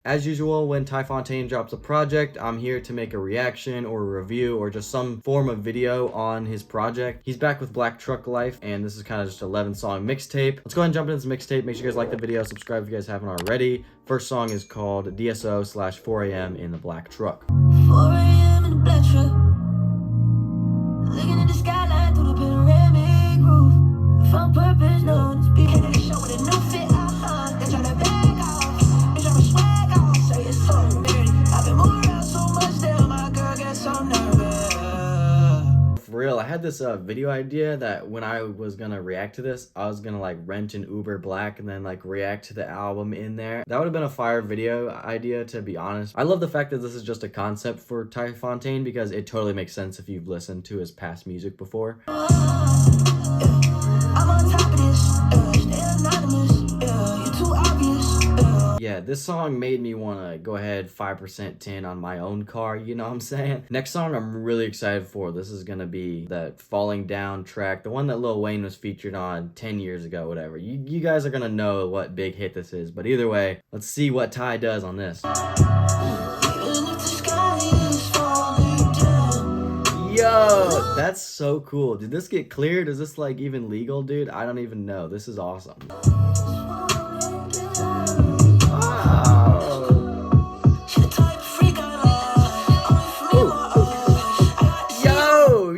As usual, when TyFontaine drops a project, I'm here to make a reaction or a review or just some form of video on his project. He's back with Black Truck Life, and this is kind of just an 11-song mixtape. Let's go ahead and jump into this mixtape. Make sure you guys like the video, subscribe if you guys haven't already. First song is called DSO/4am in the Black Truck. 4 a.m. in the black truck, looking at the skyline through the panoramic roof. If on purpose, no, it's big. Headed to show with a new fit, they try to back off, they try to swag off, say it's so dirty. I've been moving around so much, damn, my girl gets so nervous. For real, I had this video idea that when I was gonna react to this, I was gonna like rent an Uber Black and then like react to the album in there. That would have been a fire video idea, to be honest. I love the fact that this is just a concept for TyFontaine because it totally makes sense if you've listened to his past music before. I'm on top of this, stay anonymous, you're too obvious. Yeah, this song made me want to go ahead 5% tin on my own car, you know what I'm saying? Next song I'm really excited for. This is gonna be that Falling Down track, the one that Lil Wayne was featured on 10 years ago, whatever. You guys are gonna know what big hit this is, but either way, let's see what Ty does on this. Even if the sky is falling down. Yo, that's so cool. Did this get cleared? Is this like even legal, dude? I don't even know. This is awesome.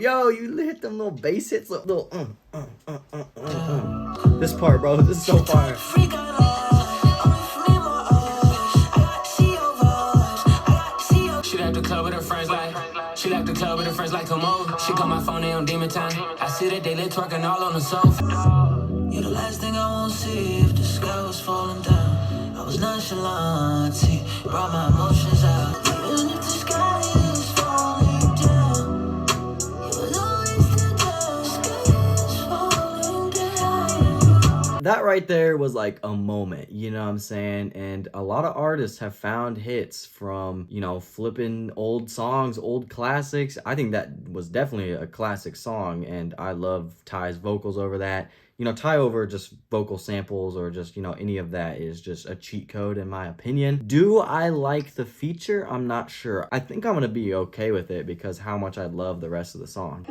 Yo, you hit them little bass hits, little This part, bro, this is so fire. She left the club with her friends like come over. She call my phone, they on demon time. I see that they lit twerking all on the sofa. You're the last thing I won't see if the sky was falling down. I was nonchalant, brought my emotions out. Even if the sky is falling down, you will always stand down. Sky is falling down. That right there was like a moment, you know what I'm saying? And a lot of artists have found hits from, you know, flipping old songs, old classics. I think that was definitely a classic song, and I love Ty's vocals over that. You know, Ty over just vocal samples or just, you know, any of that is just a cheat code in my opinion. Do I like the feature? I'm not sure. I think I'm gonna be okay with it because how much I love the rest of the song.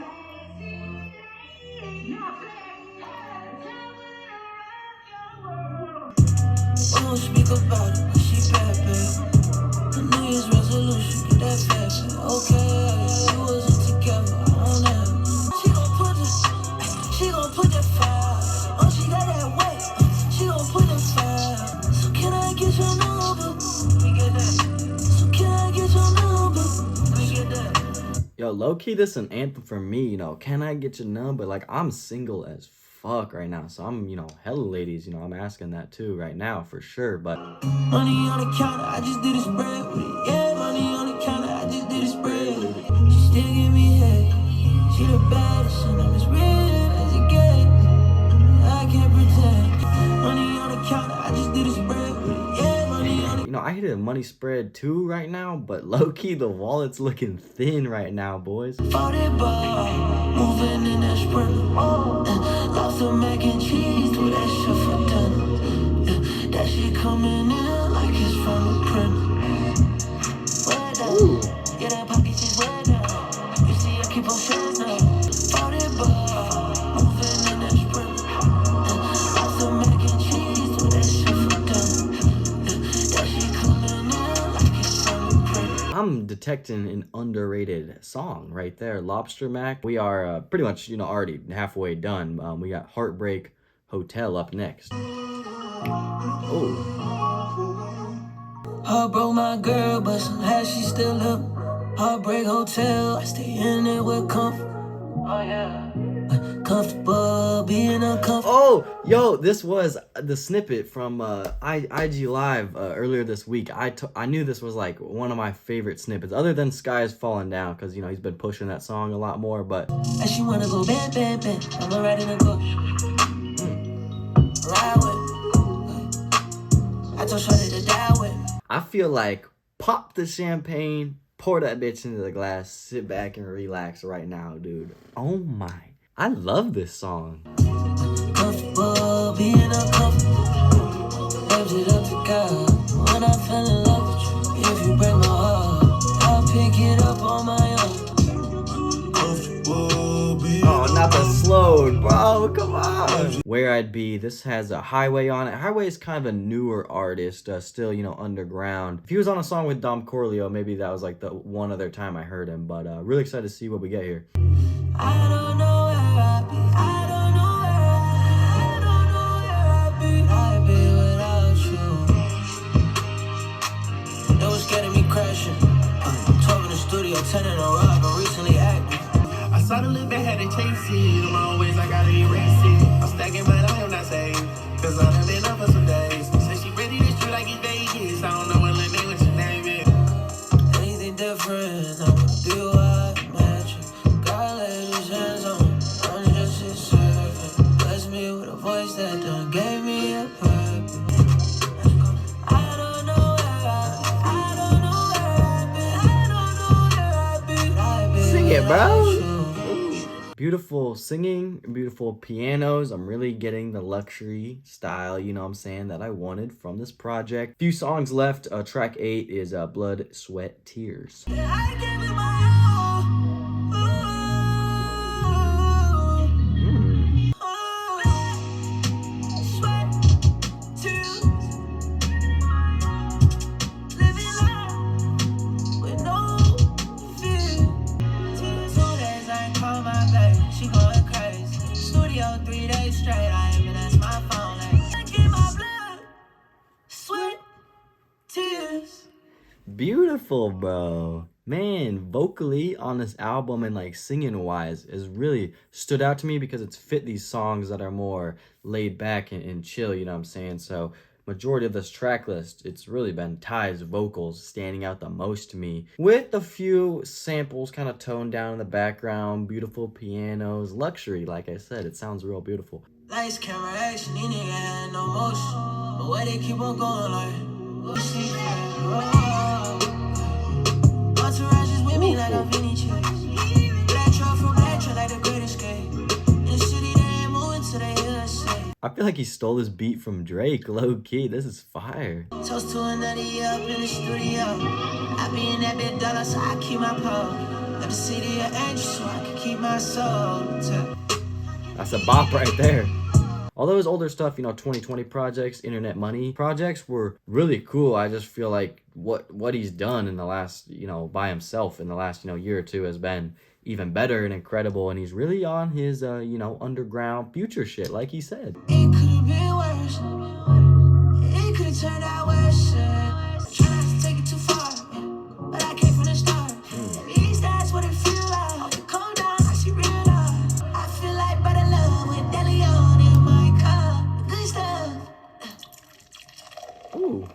Won't speak about it, but she bad, babe. The New Year's resolution, get that fast, okay. We wasn't together, I don't know. She gon' put that fire. Oh, she got that weight. She gon' put that fire. So can I get your number? We get that. So can I get your number? We get that. Yo, low-key, this is an anthem for me, you know. Can I get your number? Like, I'm single as fuck right now, so I'm, you know, hella ladies, you know, I'm asking that too right now for sure, but Money on the counter, I just did a spread with it. Yeah, money on the counter, I just did a spread with it. She still give me head. She the baddest, and I'm as real as it gets. I can't pretend. Money on the counter, I just did a spread with it. Yeah, money on the you know, I hit a money spread too right now, but low-key, the wallet's looking thin right now, boys. 40 ball, moving in that sprint. Lots of mac and cheese, do that shit for dinner. That shit coming in like it's from a print. Where down? Yeah, that pocket is where down. You see, I keep on shit now. 40 ball, moving in that sprint. Lots of mac and cheese, do that shit for dinner. That shit coming in like it's from a print. I'm detecting an underrated song right there, Lobster Mac. We are pretty much, you know, already halfway done. We got Heartbreak Hotel up next. Oh. Heart broke my girl, but somehow she still up. Heartbreak Hotel, I stay in it with comfort. Oh yeah. Comfortable, being uncomfortable. Oh, yo, this was the snippet from IG Live earlier this week. I knew this was like one of my favorite snippets, other than Sky is Falling Down, because, you know, he's been pushing that song a lot more, but... And she wanna go bam, bam, bam. I'ma ride in a bush. Ride with me. I told Shorty to die with me. I feel like pop the champagne, pour that bitch into the glass, sit back and relax right now, dude. Oh my. I love this song. Comfortable, being uncomfortable. Left it up to God. When I fell in love Road, bro. Come on. Where I'd Be. This has a Highway on it. Highway is kind of a newer artist, still, you know, underground. If he was on a song with Dom Corleo, maybe that was like the one other time I heard him. But really excited to see what we get here. I don't know where I'd be. I don't know where I'd be without you. It was getting me crashing. 12 in the studio, 10 in a row, but recently active. I saw the look that had to chase it. On my own ways, I gotta erase it. I'm stacking, but I am not saved. Cause I done been up for some days. Said she ready to shoot like it's Vegas. I don't know what name, what your name is. Anything different, I wanna be who I imagine. God laid his hands on me, I'm just his servant. Bless me with a voice that done gave me a purpose. I don't know where I don't know where I'd be. Sing it, bro. Beautiful singing, beautiful pianos. I'm really getting the luxury style, you know what I'm saying, that I wanted from this project. Few songs left. Track 8 is Blood, Sweat, Tears. I gave it my sweat, tears, living life with no fear. 2 days I ain't call my baby, she going crazy. Studio 3 days straight, I ain't been answer my phone like I give my blood, sweat, tears. Beautiful, bro. Man, vocally on this album and like singing wise is really stood out to me because it's fit these songs that are more laid back and chill, you know what I'm saying? So majority of this track list, it's really been Ty's vocals standing out the most to me, with a few samples kind of toned down in the background, beautiful pianos, luxury. Like I said, it sounds real beautiful. Lights, camera, action, these niggas had no motion. But why they keep on going like, entourage is with me like a Vinny chick. Black truck from black truck like the Great Escape. In the city, they ain't moving till they hear us say. I feel like he stole this beat from Drake, low key. This is fire. Toast to another year up in the studio. I be in that big dollar, so I keep my pole. Let the city of angels so I can keep my soul. That's a bop right there. Although his older stuff, you know, 2020 projects, Internet Money projects were really cool. I just feel like what he's done in the last, you know, by himself in the last, you know, year or two has been even better and incredible. And he's really on his, you know, underground future shit, like he said. It could've been worse. It could've turned out worse. Trying to take it too far, but I came from the start. At least that's what it feel like. Calm down, I see real love. I feel like better love with Deleon in my car. Good stuff. Ooh.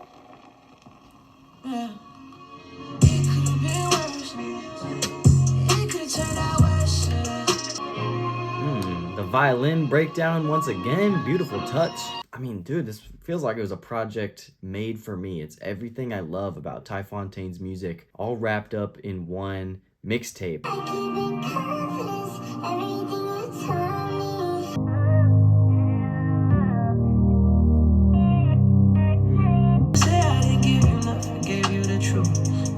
Yeah. It could've been worse. It could've turned out worse. The violin breakdown once again, beautiful touch. I mean, dude, this feels like it was a project made for me. It's everything I love about TyFontaine's music, all wrapped up in one mixtape. Say I didn't give you nothing, gave you the truth.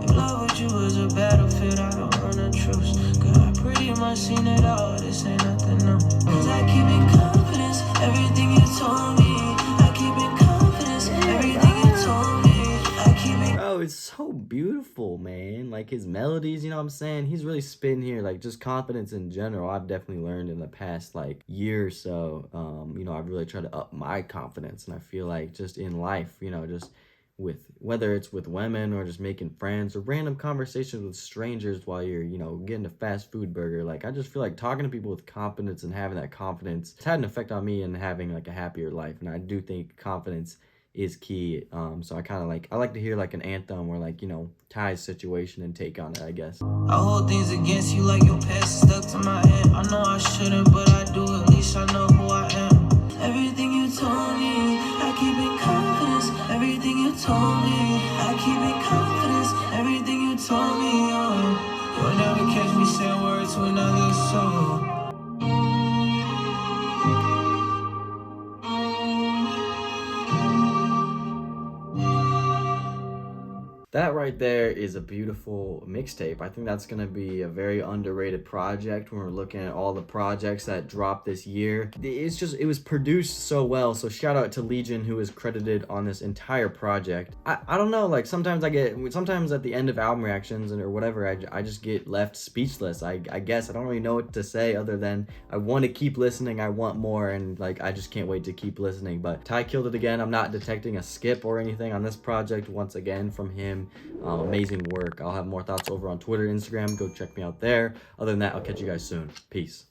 If love with you was a battlefield, I don't run a truce. Girl, I pretty much seen it all, this ain't nothing new. Cause I keep in confidence, everything you told me. I keep in confidence, everything you told me. I keep in Bro, it's so beautiful, man. Like his melodies, you know what I'm saying? He's really spitting here, like just confidence in general. I've definitely learned in the past like year or so. You know, I've really tried to up my confidence, and I feel like just in life, you know, just with whether it's with women or just making friends or random conversations with strangers while you're, you know, getting a fast food burger. Like I just feel like talking to people with confidence and having that confidence, it's had an effect on me and having like a happier life. And I do think confidence is key. So I kind of like, I like to hear like an anthem or like, you know, Ty's situation and take on it, I guess. I hold things against you like your past is stuck to my head. I know I shouldn't, but I do. At least I know who I am. Everything you told me, I keep in confidence. Everything you told me, I keep in confidence. Everything you told me, you'll never catch me saying words to another soul. That right there is a beautiful mixtape. I think that's gonna be a very underrated project when we're looking at all the projects that dropped this year. It was produced so well. So shout out to Legion, who is credited on this entire project. I don't know, like sometimes sometimes at the end of album reactions or whatever, I just get left speechless. I guess I don't really know what to say other than I want to keep listening. I want more, and like I just can't wait to keep listening. But Ty killed it again. I'm not detecting a skip or anything on this project once again from him. Amazing work. I'll have more thoughts over on Twitter, Instagram. Go check me out there. Other than that, I'll catch you guys soon. Peace.